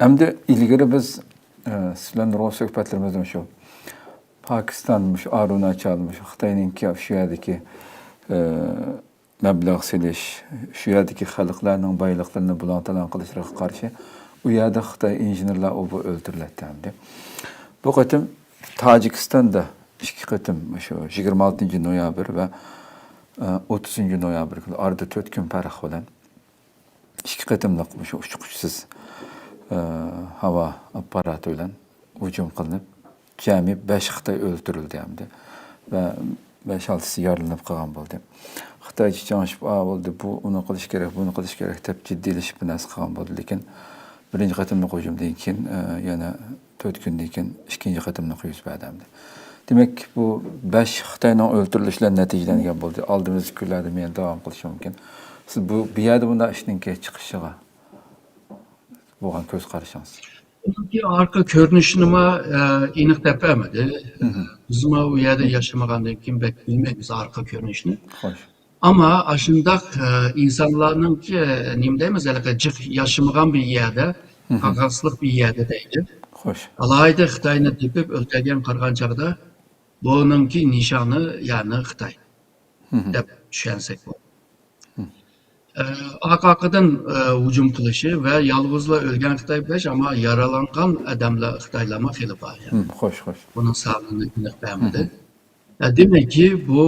Endi ilgari biz sizlar nurg'un suhbatlarimizda shu Pokiston shu Aruna chalmish Xitoyninki shu yerdagi mablag' selish, shu yerdagi xalqlarning boyliqlarini bulan-talan qilishga qarshi u yerda Xitoy injenerlar o'ldiriladi. Bu qatim Tojikistonda ikki qatim shu 26 noyabr va 30 noyabr kuni orada 4 kun farq bilan ikki qatimliq shu uçquchsiz hava apparati bilan hujum qilinib, jami 5 Xitoy o'ldirildi hamda va 5-6 yaralanib qolgan bo'ldi. Xitoy chiqishib bo'ldi, bu uni qilish kerak, buni qilish kerak deb jiddiylashib nas qilgan bo'ldi, lekin birinchi qatimliq hujumdan keyin yana 4 kundan keyin ikkinchi qatimliq yuz berdi hamda. Demak, bu 5 Xitoyning o'ldirilishlar natijalangan bo'ldi. Oldimizgi kunlarda men davom qilishim mumkin. Siz bu yerda bunday ishning chiqishiga bo'lgan ko'z qarashingiz. Buniki arka ko'rinishini aniq topamadi. Biz u yerda yashamagandan keyin bilmaymiz arka ko'rinishini. Xo'sh. Ama aşındak insanlarınki nima deymiz, jiq yaşamagan bir yerde, qaqasliq bir yerde deydi. Xo'sh. Alayda Xitoyni tepib o'ltirgan qirg'an chaqda buningki nishoni ya'ni Xitoy deb tushunsak bo'ladi. Aqaqidan hujum qilishi va yolg'izlar o'lgan Xitoy 5 ama yaralangan odamlar Xitoylarma xili bor. Xo'sh, xo'sh. Buning sonini aniq bilmaydi. Demek ki bu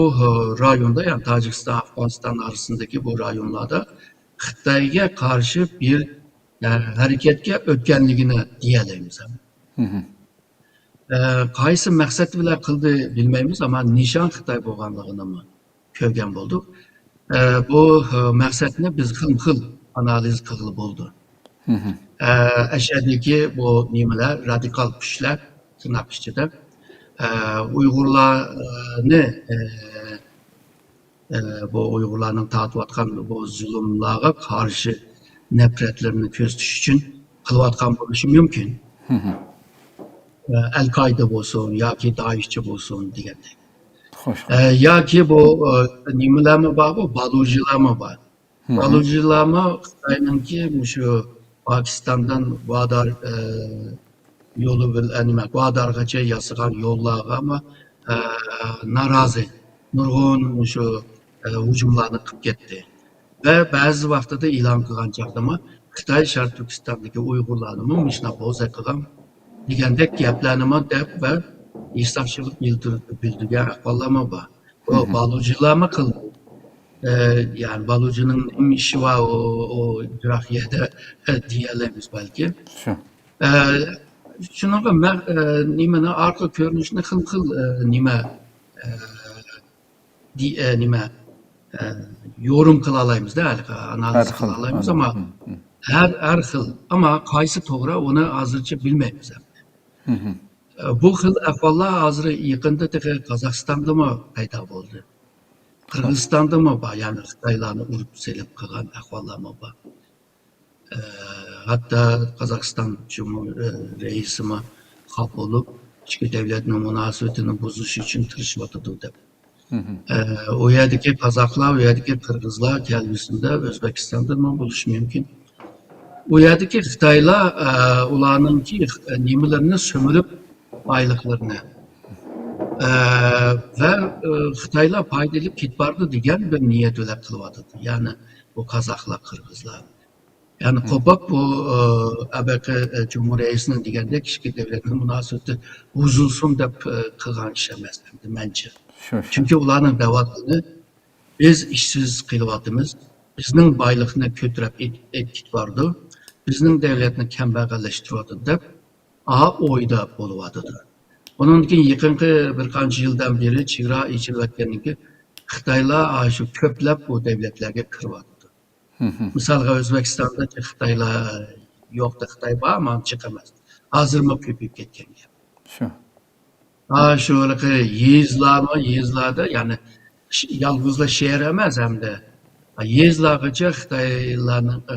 rayonda, yani Tacikistan, Afganistan arasındaki bu rayonlarda Xitoyga karşı bir hareketke ötkenligini diyebiliriz. Qaysi maqsad bilan qildi bilmaymiz, ama nishon Xitoy bo'lganligini ko'rgan bo'ldik. Bu maqsadni biz xil analiz qilib bo'ldi. Aşağıdaki bu nimalar, radikal kuchlar tırnak içinde Uygurlarni bu Uygurlarning tatvatkan bu zulümlara karşı nefretlerini ko'z tutish uchun qilayotgan bo'lishi mumkin. Al-Qaida bo'lsin yoki Daeshchi bo'lsin degandek. Yoki bu nimalarmi bor, bu Baluchilarmi bor. Baluchilarmi Xitoyninki shu Pokistondan G'adar yolu bilan G'adargacha yasagan yo'llarga ama norozi nurg'un shu hujumlarni qilib ketdi. Ve ba'zi vaqtida e'lon qilgan chaqdami Xitoy Sharq Turkistondagi Uyg'urlarni mishna bo'za qilgan degandek gaplarni deb va istifchilik bildirgan ahvollarmi bor. O Baluchilarmi qildi. Yani Baluchining ishi va o jirahiyada deyalamiz balki. Shunaqa nimani arqa ko'rinishni xil nima yorum qila olamizda, analiz qila olamiz, ama har xil, ama qaysi to'g'ri uni hozircha bilmaymiz. Bu xil ahvollar hozir yaqinda Qozog'istondami paydo bo'ldi. Qirg'izistondami bor, ya'ni Xitoylarni urib selib qilgan ahvollarmi bor. Hatta Qozog'iston reisimi xalq bo'lib, ichki davlatning munosabatini buzish uchun tirishayotdi deb. O yerdagi qozoqlar, o yerdagi qirg'izlar kelgusida O'zbekistonda nima bo'lishi mumkin? O yerdagi Xitoylar ularningki nimalarni so'milib boyliqlarini va Xitoylar foydalib ketbardi degan bir niyat bilan qilyapti. Ya'ni bu qozoqlar, qirg'izlar. Yani Kopak bu ABK Cumhuriyeti'nin degandek ichki davlatning munosabati buzilsin deb qilgan ish emas menimcha. Çünkü ularning da'vatini biz ishsiz qilyapmiz, bizning boyliqni ko'tarib ketvardi, bizning davlatni kambag'allashtiryapti deb o'yda bo'lyapti. Bundan keyin yaqinqi bir qancha yildan beri chegara ichilayotganligi Xitoylar shu ko'plab bu davlatlarga kiryapti. Misalga O'zbekistonda Xitoylar yo'qda, Xitoy bor, ammo chiqamas. Hozirmi ko'payib ketgan gap. Shu yezlarda, ya'ni yolg'izlar shehar emas hamda yezlargacha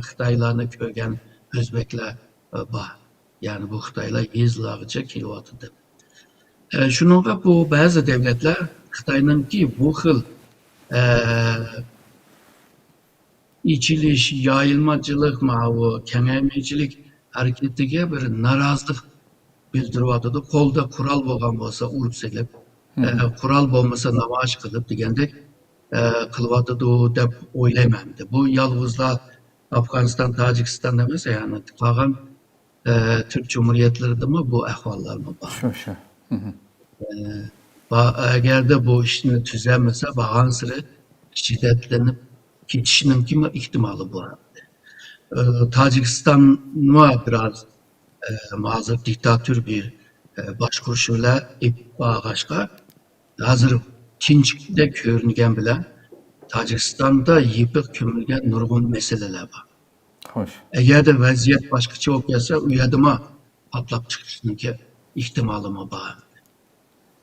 Xitoylarni ko'rgan o'zbeklar bor. Ya'ni bu Xitoylar yezlargacha kelyapti. Shuninga bu ba'zi davlatlar Xitoyningki bu xil içiliş, yayılmacılık, kengaymachilik hareketiga bir norozilik bildiryapti. Qo'lda qurol bo'lgan bo'lsa urib silib, qurol bo'lmasa namoyish qilib degandek qilyapti deb o'ylayman. Bu yolg'izla Afg'oniston, Tojikiston emas, ya'ni qolgan Türk Cumhuriyetleridami bu ahvollarmi bor. Shu. Agarda bu ishni tuzamasa, borgan sari shiddatlanib ketishining ehtimoli bor. Tojikistonma biraz hozir diktatör bir boshqurishlar bağışqa hozir tinchlikda ko'ringan bilan Tojikistonda yıpık ko'milgan nurg'un masalalar bor. Xo'sh. Agarda vaziyat boshqacha bo'lib kelsa, u yerdami patlab chiqishining ehtimoli bor.